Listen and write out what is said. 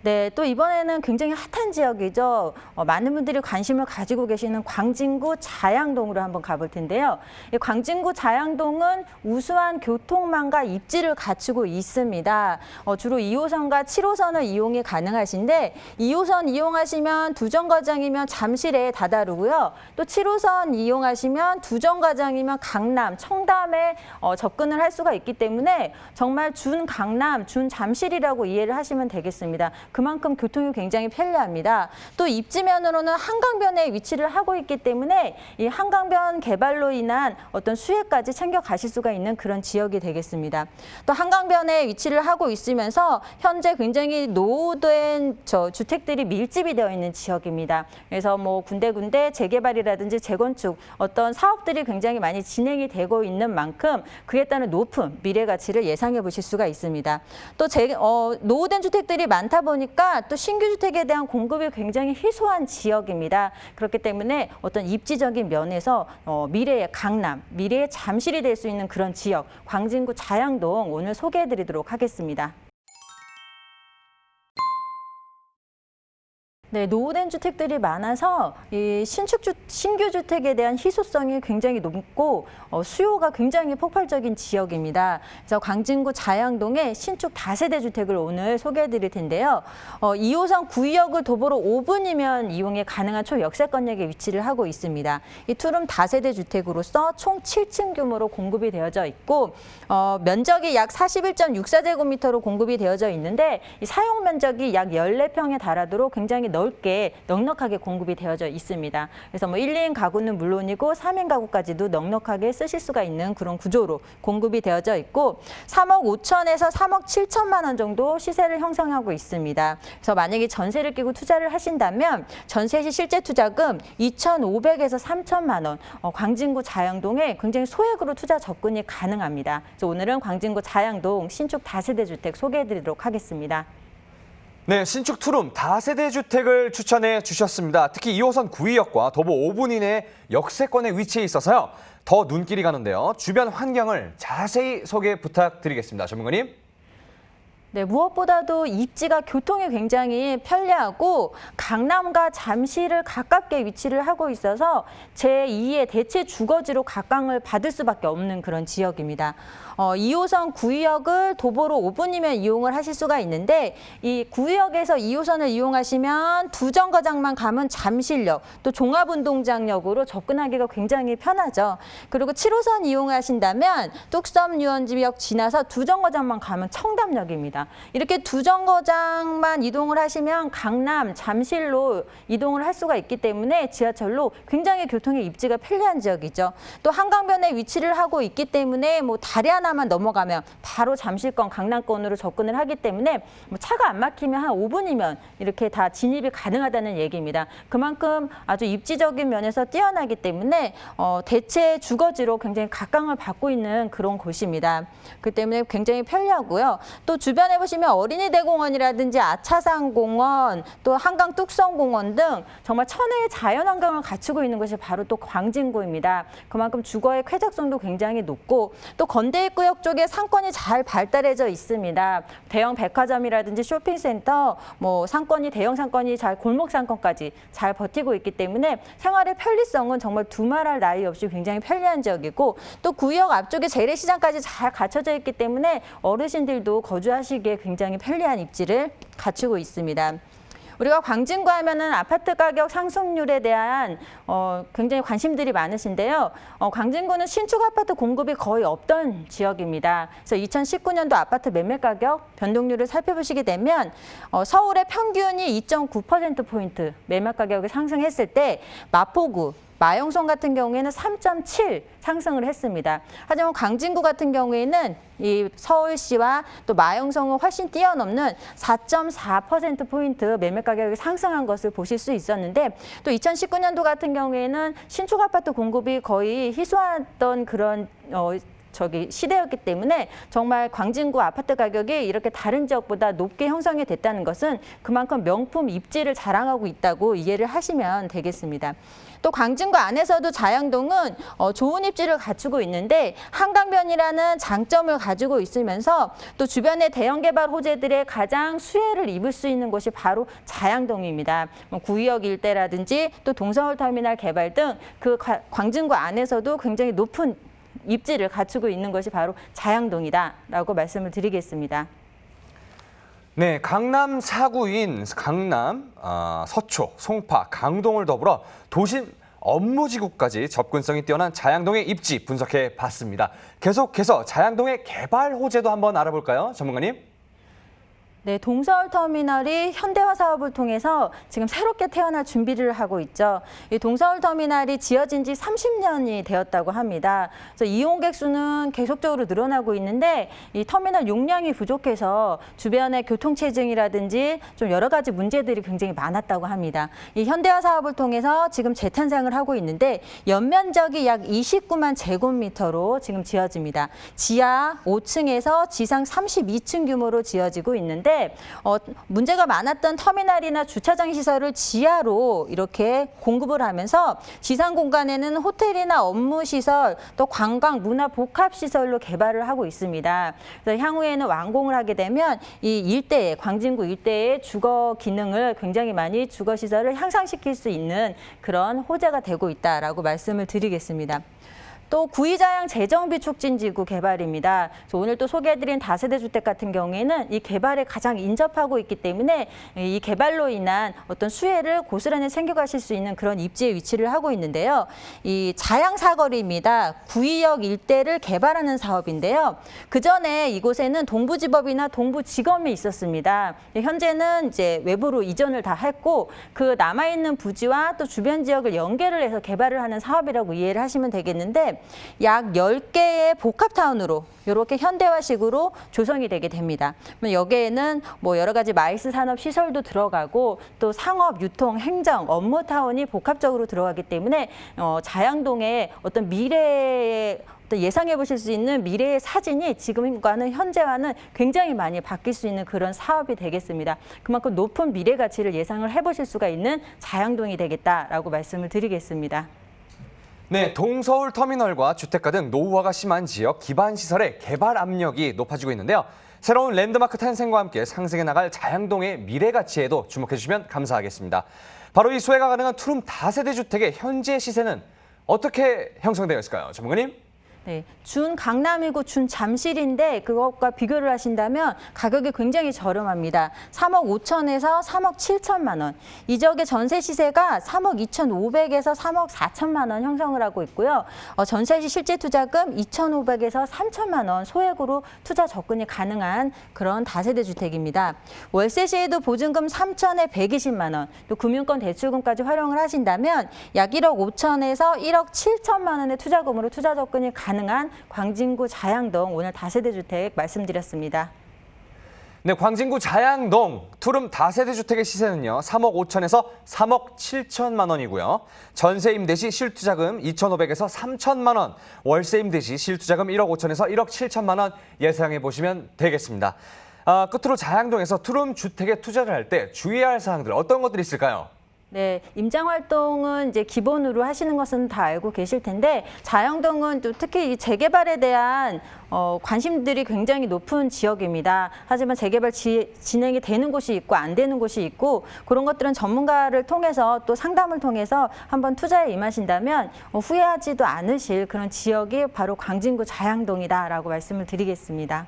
네, 또 이번에는 굉장히 핫한 지역이죠. 많은 분들이 관심을 가지고 계시는 광진구 자양동으로 한번 가볼 텐데요. 이 광진구 자양동은 우수한 교통망과 입지를 갖추고 있습니다. 주로 2호선과 7호선을 이용이 가능하신데 2호선 이용하시면 두정거장이면 잠실에 다다르고요. 또 7호선 이용하시면 두정거장이면 강남, 청담에 접근을 할 수가 있기 때문에 정말 준 강남, 준 잠실이라고 이해를 하시면 되겠습니다. 그만큼 교통이 굉장히 편리합니다. 또 입지면으로는 한강변에 위치를 하고 있기 때문에 이 한강변 개발로 인한 어떤 수혜까지 챙겨 가실 수가 있는 그런 지역이 되겠습니다. 또 한강변에 위치를 하고 있으면서 현재 굉장히 노후된 주택들이 밀집이 되어 있는 지역입니다. 그래서 뭐 군데군데 재개발이라든지 재건축 어떤 사업들이 굉장히 많이 진행이 되고 있는 만큼 그에 따른 높은 미래 가치를 예상해 보실 수가 있습니다. 또 노후된 주택들이 많다 보니까 또 신규 주택에 대한 공급이 굉장히 희소한 지역입니다. 그렇기 때문에 어떤 입지적인 면에서 미래의 강남, 미래의 잠실이 될 수 있는 그런 지역, 광진구 자양동 오늘 소개해 드리도록 하겠습니다. 네, 노후된 주택들이 많아서 이 신규 주택에 대한 희소성이 굉장히 높고 수요가 굉장히 폭발적인 지역입니다. 그래서 광진구 자양동의 신축 다세대 주택을 오늘 소개해 드릴 텐데요. 2호선 구의역을 도보로 5분이면 이용이 가능한 초역세권역에 위치를 하고 있습니다. 이 투룸 다세대 주택으로서 총 7층 규모로 공급이 되어져 있고 면적이 약 41.64제곱미터로 공급이 되어져 있는데 이 사용 면적이 약 14평에 달하도록 굉장히 넓게 넉넉하게 공급이 되어져 있습니다. 그래서 뭐 1인 가구는 물론이고 3인 가구까지도 넉넉하게 쓰실 수가 있는 그런 구조로 공급이 되어져 있고 3억 5천에서 3억 7천만 원 정도 시세를 형성하고 있습니다. 그래서 만약에 전세를 끼고 투자를 하신다면 전세 시 실제 투자금 2,500에서 3천만 원, 광진구 자양동에 굉장히 소액으로 투자 접근이 가능합니다. 그래서 오늘은 광진구 자양동 신축 다세대 주택 소개해 드리도록 하겠습니다. 네, 신축 투룸 다세대 주택을 추천해 주셨습니다. 특히 2호선 구의역과 도보 5분 이내 역세권에 위치해 있어서요. 더 눈길이 가는데요. 주변 환경을 자세히 소개 부탁드리겠습니다. 전문가님. 네, 무엇보다도 입지가 교통이 굉장히 편리하고 강남과 잠실을 가깝게 위치를 하고 있어서 제2의 대체 주거지로 각광을 받을 수밖에 없는 그런 지역입니다. 2호선 구의역을 도보로 5분이면 이용을 하실 수가 있는데 이 구의역에서 2호선을 이용하시면 두정거장만 가면 잠실역, 또 종합운동장역으로 접근하기가 굉장히 편하죠. 그리고 7호선 이용하신다면 뚝섬유원지역 지나서 두정거장만 가면 청담역입니다. 이렇게 두정거장만 이동을 하시면 강남, 잠실로 이동을 할 수가 있기 때문에 지하철로 굉장히 교통의 입지가 편리한 지역이죠. 또 한강변에 위치를 하고 있기 때문에 뭐 다리 하나만 넘어가면 바로 잠실권, 강남권으로 접근을 하기 때문에 뭐 차가 안 막히면 한 5분이면 이렇게 다 진입이 가능하다는 얘기입니다. 그만큼 아주 입지적인 면에서 뛰어나기 때문에 대체 주거지로 굉장히 각광을 받고 있는 그런 곳입니다. 그 때문에 굉장히 편리하고요. 또 주변에 보시면 어린이대공원이라든지 아차산공원, 또 한강 뚝섬공원 등 정말 천혜의 자연환경을 갖추고 있는 것이 바로 또 광진구입니다. 그만큼 주거의 쾌적성도 굉장히 높고 또 건대입구역 쪽에 상권이 잘 발달해져 있습니다. 대형 백화점이라든지 쇼핑센터, 뭐 상권이 대형 상권이 잘 골목 상권까지 잘 버티고 있기 때문에 생활의 편리성은 정말 두말할 나위 없이 굉장히 편리한 지역이고 또 구역 앞쪽에 재래시장까지 잘 갖춰져 있기 때문에 어르신들도 거주하시기에 굉장히 편리한 입지를 갖추고 있습니다. 우리가 광진구 하면은 아파트 가격 상승률에 대한 굉장히 관심들이 많으신데요. 광진구는 신축 아파트 공급이 거의 없던 지역입니다. 그래서 2019년도 아파트 매매 가격 변동률을 살펴보시게 되면 서울의 평균이 2.9%포인트 매매 가격이 상승했을 때 마포구, 마영성 같은 경우에는 3.7 상승을 했습니다. 하지만 광진구 같은 경우에는 이 서울시와 또 마영성을 훨씬 뛰어넘는 4.4%포인트 매매 가격이 상승한 것을 보실 수 있었는데 또 2019년도 같은 경우에는 신축 아파트 공급이 거의 희소했던 그런 시대였기 때문에 정말 광진구 아파트 가격이 이렇게 다른 지역보다 높게 형성이 됐다는 것은 그만큼 명품 입지를 자랑하고 있다고 이해를 하시면 되겠습니다. 또 광진구 안에서도 자양동은 좋은 입지를 갖추고 있는데 한강변이라는 장점을 가지고 있으면서 또 주변의 대형 개발 호재들의 가장 수혜를 입을 수 있는 곳이 바로 자양동입니다. 구의역 일대라든지 또 동서울터미널 개발 등 그 광진구 안에서도 굉장히 높은 입지를 갖추고 있는 것이 바로 자양동이다라고 말씀을 드리겠습니다. 네, 강남 4구인 강남, 서초, 송파, 강동을 더불어 도심 업무지구까지 접근성이 뛰어난 자양동의 입지 분석해 봤습니다. 계속해서 자양동의 개발 호재도 한번 알아볼까요, 전문가님? 네, 동서울터미널이 현대화 사업을 통해서 지금 새롭게 태어날 준비를 하고 있죠. 이 동서울터미널이 지어진 지 30년이 되었다고 합니다. 그래서 이용객 수는 계속적으로 늘어나고 있는데 이 터미널 용량이 부족해서 주변의 교통체증이라든지 좀 여러 가지 문제들이 굉장히 많았다고 합니다. 이 현대화 사업을 통해서 지금 재탄생을 하고 있는데 연면적이 약 29만 제곱미터로 지금 지어집니다. 지하 5층에서 지상 32층 규모로 지어지고 있는데 문제가 많았던 터미널이나 주차장 시설을 지하로 이렇게 공급을 하면서 지상 공간에는 호텔이나 업무 시설, 또 관광, 문화 복합 시설로 개발을 하고 있습니다. 그래서 향후에는 완공을 하게 되면 이 일대에 광진구 일대의 주거 기능을 굉장히 많이 주거 시설을 향상시킬 수 있는 그런 호재가 되고 있다라고 말씀을 드리겠습니다. 또 구의자양 재정비 촉진지구 개발입니다. 그래서 오늘 또 소개해드린 다세대 주택 같은 경우에는 이 개발에 가장 인접하고 있기 때문에 이 개발로 인한 어떤 수혜를 고스란히 챙겨가실 수 있는 그런 입지에 위치를 하고 있는데요. 이 자양 사거리입니다. 구의역 일대를 개발하는 사업인데요. 그 전에 이곳에는 동부지법이나 동부지검이 있었습니다. 현재는 이제 외부로 이전을 다 했고 그 남아있는 부지와 또 주변 지역을 연계를 해서 개발을 하는 사업이라고 이해를 하시면 되겠는데 약 10개의 복합타운으로 이렇게 현대화식으로 조성이 되게 됩니다. 여기에는 뭐 여러 가지 마이스 산업 시설도 들어가고 또 상업, 유통, 행정, 업무타운이 복합적으로 들어가기 때문에 자양동의 어떤 미래의 예상해 보실 수 있는 미래의 사진이 지금과는 현재와는 굉장히 많이 바뀔 수 있는 그런 사업이 되겠습니다. 그만큼 높은 미래 가치를 예상을 해보실 수가 있는 자양동이 되겠다라고 말씀을 드리겠습니다. 네, 동서울 터미널과 주택가 등 노후화가 심한 지역 기반 시설의 개발 압력이 높아지고 있는데요. 새로운 랜드마크 탄생과 함께 상승해 나갈 자양동의 미래 가치에도 주목해 주시면 감사하겠습니다. 바로 이 소외가 가능한 투룸 다세대 주택의 현재 시세는 어떻게 형성되어 있을까요, 전문가님? 네, 준 강남이고 준 잠실인데 그것과 비교를 하신다면 가격이 굉장히 저렴합니다. 3억 5천에서 3억 7천만 원. 이 지역의 전세 시세가 3억 2,500에서 3억 4천만 원 형성을 하고 있고요. 전세 시 실제 투자금 2,500에서 3천만 원 소액으로 투자 접근이 가능한 그런 다세대 주택입니다. 월세 시에도 보증금 3천에 120만 원, 또 금융권 대출금까지 활용을 하신다면 약 1억 5천에서 1억 7천만 원의 투자금으로 투자 접근이 가능한 광진구 자양동 오늘 다세대 주택 말씀드렸습니다. 네, 광진구 자양동 투룸 다세대 주택의 시세는요. 3억 5천에서 3억 7천만 원이고요. 전세 임대 시 실투자금 2,500에서 3천만 원, 월세 임대 시 실투자금 1억 5천에서 1억 7천만 원 예상해 보시면 되겠습니다. 끝으로 자양동에서 투룸 주택에 투자를 할 때 주의해야 할 사항들 어떤 것들이 있을까요? 네, 임장 활동은 이제 기본으로 하시는 것은 다 알고 계실 텐데 자양동은 또 특히 이 재개발에 대한 관심들이 굉장히 높은 지역입니다. 하지만 재개발 진행이 되는 곳이 있고 안 되는 곳이 있고 그런 것들은 전문가를 통해서 또 상담을 통해서 한번 투자에 임하신다면 후회하지도 않으실 그런 지역이 바로 광진구 자양동이다라고 말씀을 드리겠습니다.